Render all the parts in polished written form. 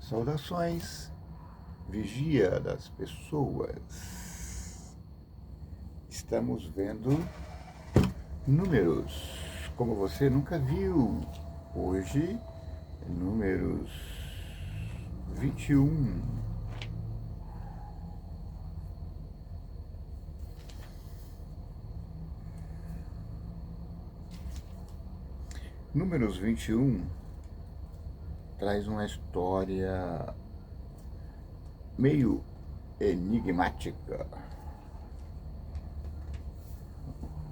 Saudações, vigia das pessoas. Estamos vendo números como você nunca viu. Hoje, números 21. Números 21 traz uma história meio enigmática.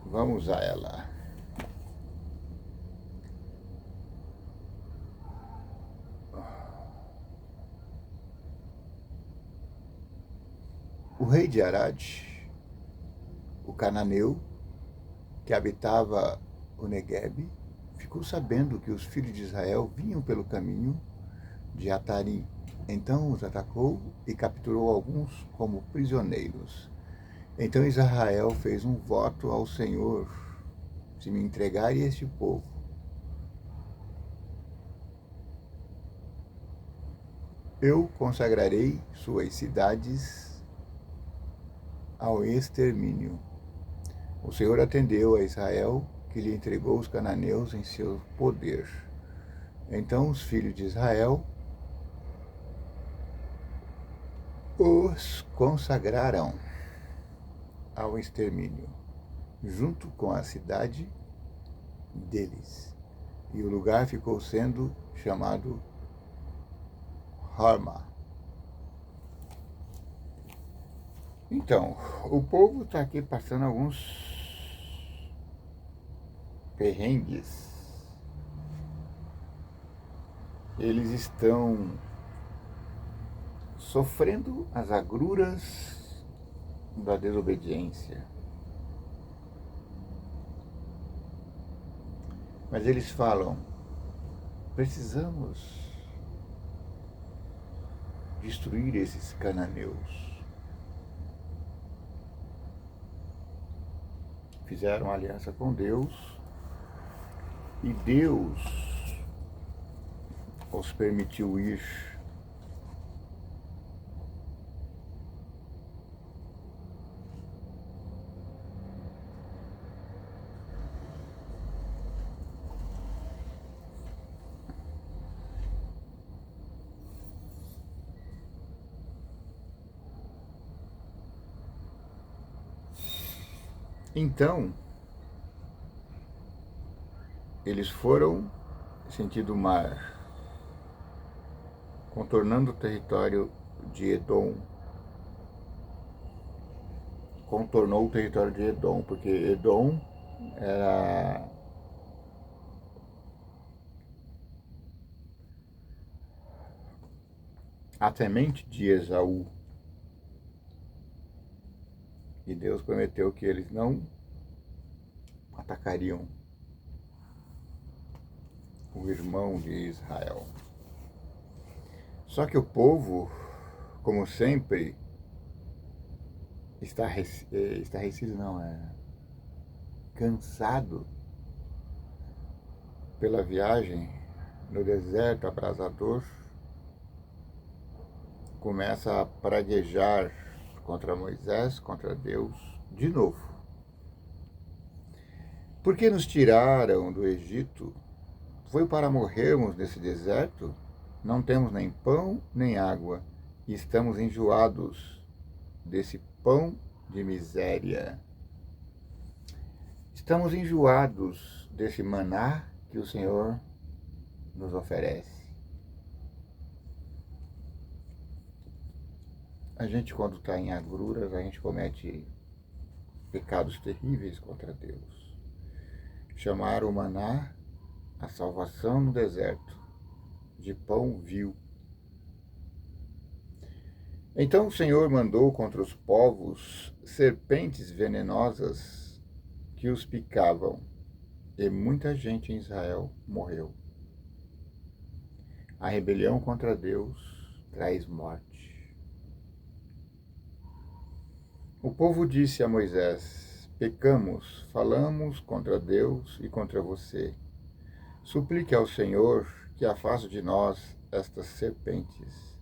Vamos a ela. O rei de Arad, o cananeu, que habitava o Neguebe, ficou sabendo que os filhos de Israel vinham pelo caminho de Atarim. Então os atacou e capturou alguns como prisioneiros. Então Israel fez um voto ao Senhor: se me entregarem este povo, eu consagrarei suas cidades ao extermínio. O Senhor atendeu a Israel, que lhe entregou os cananeus em seu poder. Então os filhos de Israel os consagraram ao extermínio, junto com a cidade deles. E o lugar ficou sendo chamado Horma. Então, o povo está aqui passando alguns perrengues. Eles estão sofrendo as agruras da desobediência. Mas eles falam: precisamos destruir esses cananeus. Fizeram aliança com Deus e Deus os permitiu ir. Então, eles foram sentido mar, contornando o território de Edom. Contornou o território de Edom, porque Edom era a semente de Esaú. E Deus prometeu que eles não atacariam o irmão de Israel. Só que o povo, como sempre, estarrecido não, cansado pela viagem no deserto abrasador, começa a praguejar contra Moisés, contra Deus, de novo. Por que nos tiraram do Egito? Foi para morrermos nesse deserto? Não temos nem pão nem água, e estamos enjoados desse pão de miséria. Estamos enjoados desse maná que o Senhor nos oferece. A gente, quando está em agruras, a gente comete pecados terríveis contra Deus. Chamaram o maná a salvação no deserto, de pão vil. Então o Senhor mandou contra os povos serpentes venenosas que os picavam, e muita gente em Israel morreu. A rebelião contra Deus traz morte. O povo disse a Moisés: pecamos, falamos contra Deus e contra você. Suplique ao Senhor que afaste de nós estas serpentes.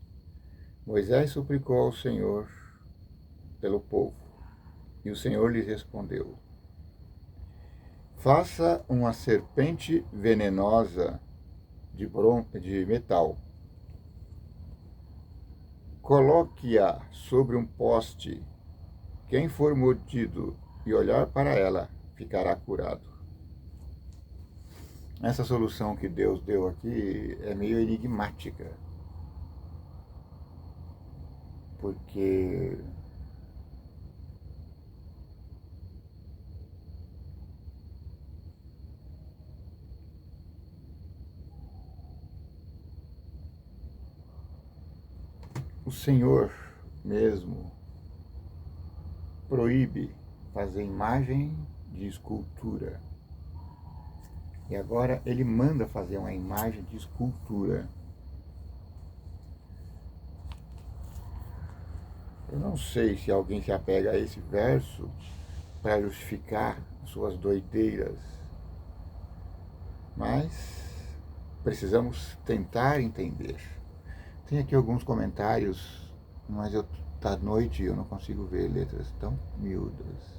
Moisés suplicou ao Senhor pelo povo, e o Senhor lhe respondeu: faça uma serpente venenosa de metal. Coloque-a sobre um poste. Quem for mordido e olhar para ela, ficará curado. Essa solução que Deus deu aqui é meio enigmática, porque o Senhor mesmo proíbe fazer imagem de escultura. E agora ele manda fazer uma imagem de escultura. Eu não sei se alguém se apega a esse verso para justificar suas doideiras, mas precisamos tentar entender. Tem aqui alguns comentários, mas tá noite e eu não consigo ver letras tão miúdas.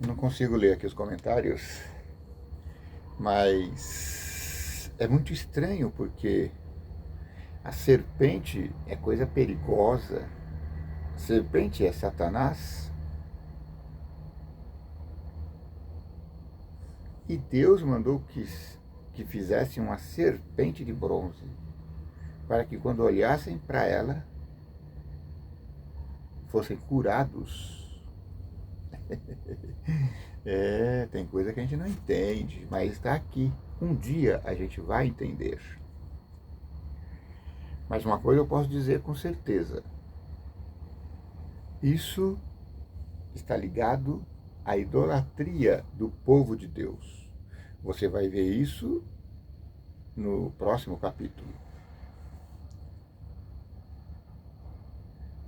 Não consigo ler aqui os comentários, mas é muito estranho porque a serpente é coisa perigosa. A serpente é Satanás. E Deus mandou que fizesse uma serpente de bronze, para que quando olhassem para ela, fossem curados. Tem coisa que a gente não entende, mas está aqui. Um dia a gente vai entender. Mas uma coisa eu posso dizer com certeza. Isso está ligado à idolatria do povo de Deus. Você vai ver isso no próximo capítulo.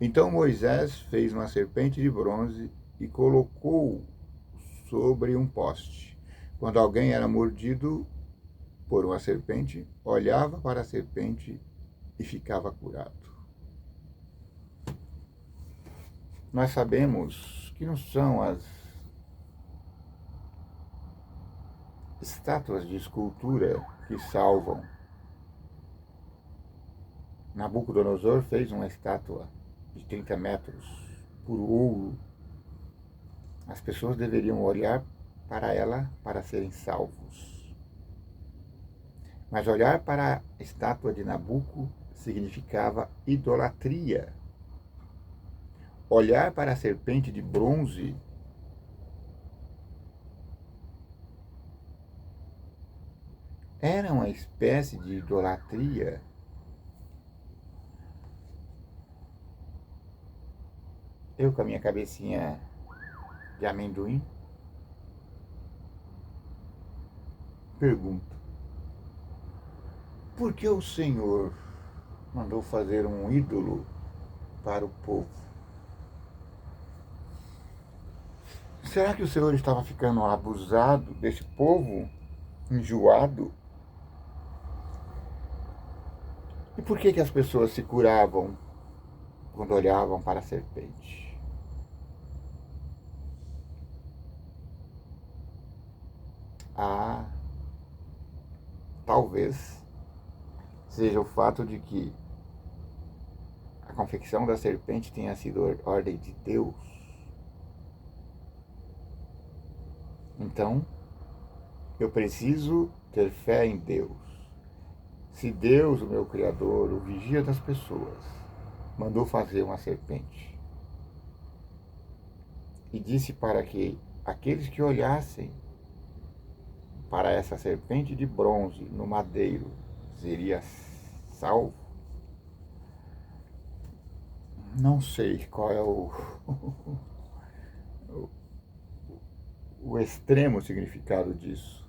Então Moisés fez uma serpente de bronze e colocou sobre um poste. Quando alguém era mordido por uma serpente, olhava para a serpente e ficava curado. Nós sabemos que não são as estátuas de escultura que salvam. Nabucodonosor fez uma estátua de 30 metros por ouro. As pessoas deveriam olhar para ela para serem salvos. Mas olhar para a estátua de Nabuco significava idolatria. Olhar para a serpente de bronze era uma espécie de idolatria. Eu com a minha cabecinha de amendoim pergunto: por que o Senhor mandou fazer um ídolo para o povo? Será que o Senhor estava ficando abusado desse povo, enjoado? E por que as pessoas se curavam quando olhavam para a serpente? Talvez seja o fato de que a confecção da serpente tenha sido ordem de Deus. Então, eu preciso ter fé em Deus. Se Deus, o meu Criador, o vigia das pessoas, mandou fazer uma serpente e disse para que aqueles que olhassem para essa serpente de bronze no madeiro seria salvo, não sei qual é extremo significado disso.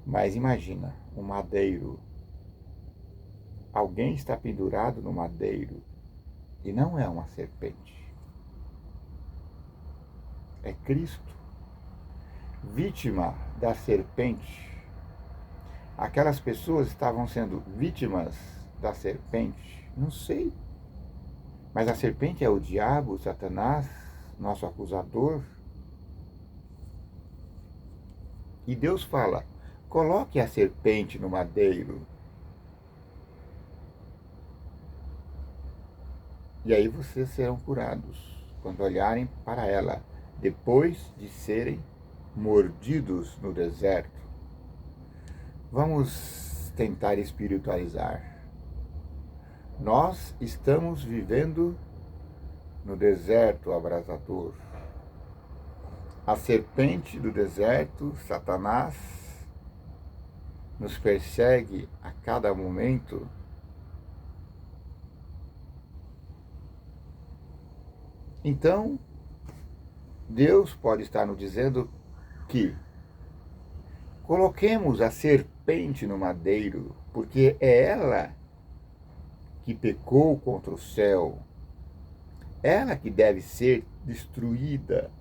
Mas imagina, um madeiro. Alguém está pendurado no madeiro e não é uma serpente. É Cristo, vítima da serpente. Aquelas pessoas estavam sendo vítimas da serpente? Não sei. Mas a serpente é o diabo, Satanás, nosso acusador. E Deus fala: coloque a serpente no madeiro. E aí vocês serão curados quando olharem para ela, depois de serem mordidos no deserto. Vamos tentar espiritualizar. Nós estamos vivendo no deserto abrasador. A serpente do deserto, Satanás, nos persegue a cada momento. Então, Deus pode estar nos dizendo que coloquemos a serpente no madeiro, porque é ela que pecou contra o céu, ela que deve ser destruída.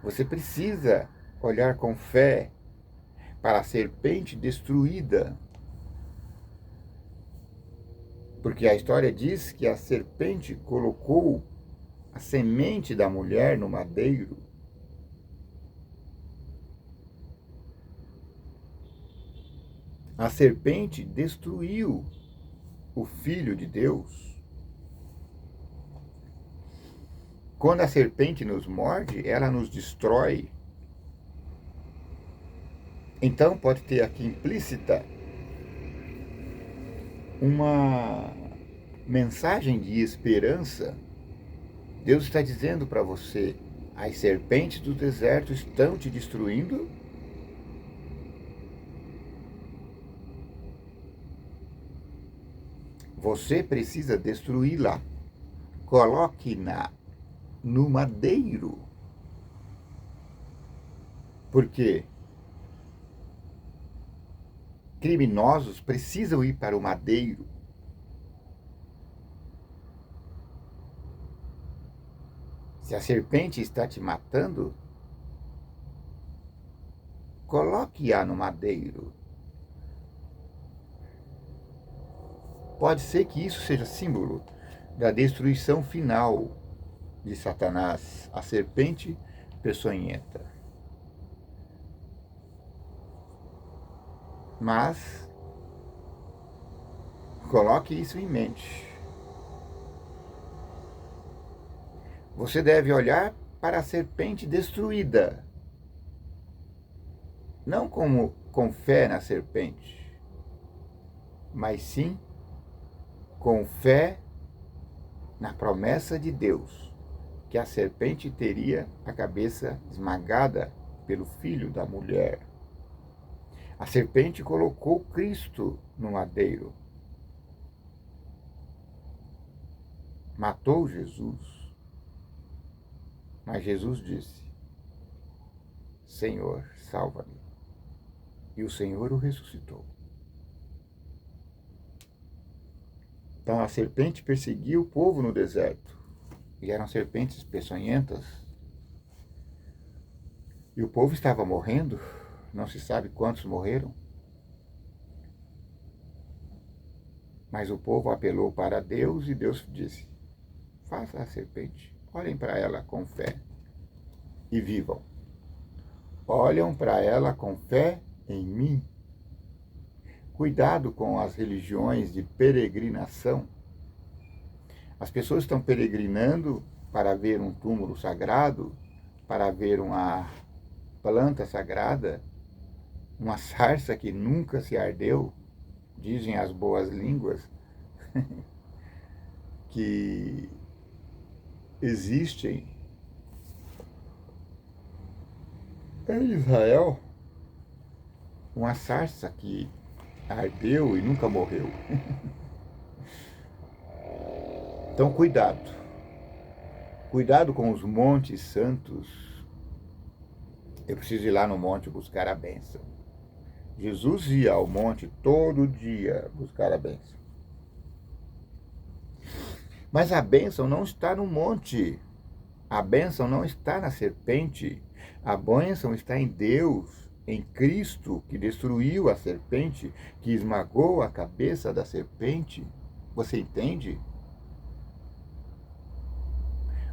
Você precisa olhar com fé para a serpente destruída, porque a história diz que a serpente colocou a semente da mulher no madeiro. A serpente destruiu o Filho de Deus. Quando a serpente nos morde, ela nos destrói. Então pode ter aqui implícita uma mensagem de esperança. Deus está dizendo para você: as serpentes do deserto estão te destruindo? Você precisa destruí-la. Coloque-na no madeiro. Porque criminosos precisam ir para o madeiro. Se a serpente está te matando, coloque-a no madeiro. Pode ser que isso seja símbolo da destruição final de Satanás, a serpente peçonhenta. Mas coloque isso em mente. Você deve olhar para a serpente destruída, não como com fé na serpente, mas sim com fé na promessa de Deus, que a serpente teria a cabeça esmagada pelo filho da mulher. A serpente colocou Cristo no madeiro, matou Jesus. Mas Jesus disse: Senhor, salva-me. E o Senhor o ressuscitou. Então a serpente perseguiu o povo no deserto. E eram serpentes peçonhentas. E o povo estava morrendo. Não se sabe quantos morreram. Mas o povo apelou para Deus e Deus disse: faça a serpente. Olhem para ela com fé e vivam. Olham para ela com fé em mim. Cuidado com as religiões de peregrinação. As pessoas estão peregrinando para ver um túmulo sagrado, para ver uma planta sagrada, uma sarça que nunca se ardeu, dizem as boas línguas, que existem em Israel, uma sarça que ardeu e nunca morreu. Então, cuidado. Cuidado com os montes santos. Eu preciso ir lá no monte buscar a bênção. Jesus ia ao monte todo dia buscar a bênção. Mas a bênção não está no monte. A bênção não está na serpente. A bênção está em Deus, em Cristo, que destruiu a serpente, que esmagou a cabeça da serpente. Você entende?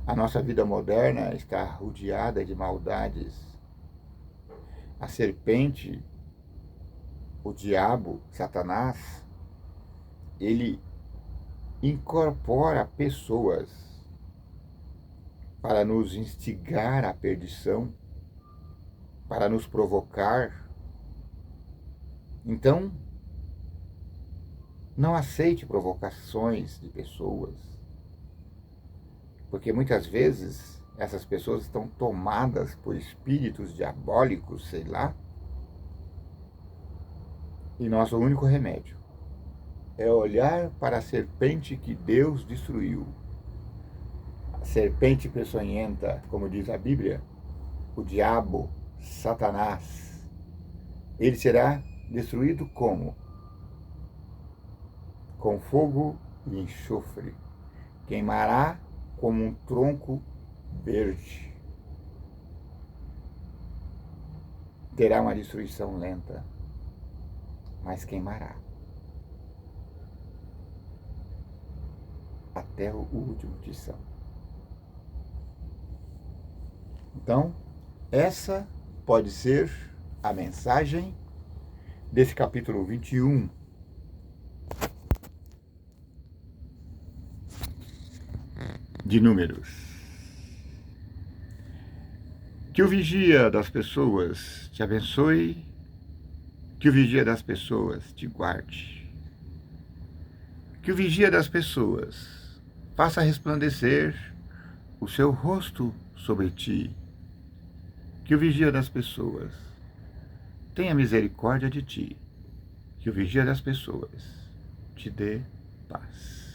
A nossa vida moderna está rodeada de maldades. A serpente, o diabo, Satanás, ele incorpora pessoas para nos instigar à perdição, para nos provocar. Então, não aceite provocações de pessoas, porque muitas vezes essas pessoas estão tomadas por espíritos diabólicos, sei lá, e nosso único remédio é olhar para a serpente que Deus destruiu. A serpente peçonhenta, como diz a Bíblia, o diabo, Satanás, ele será destruído como? Com fogo e enxofre. Queimará como um tronco verde. Terá uma destruição lenta, mas queimará até o último tição. Então, essa pode ser a mensagem desse capítulo 21 de Números. Que o vigia das pessoas te abençoe, que o vigia das pessoas te guarde, que o vigia das pessoas faça resplandecer o seu rosto sobre ti, que o vigia das pessoas tenha misericórdia de ti, que o vigia das pessoas te dê paz.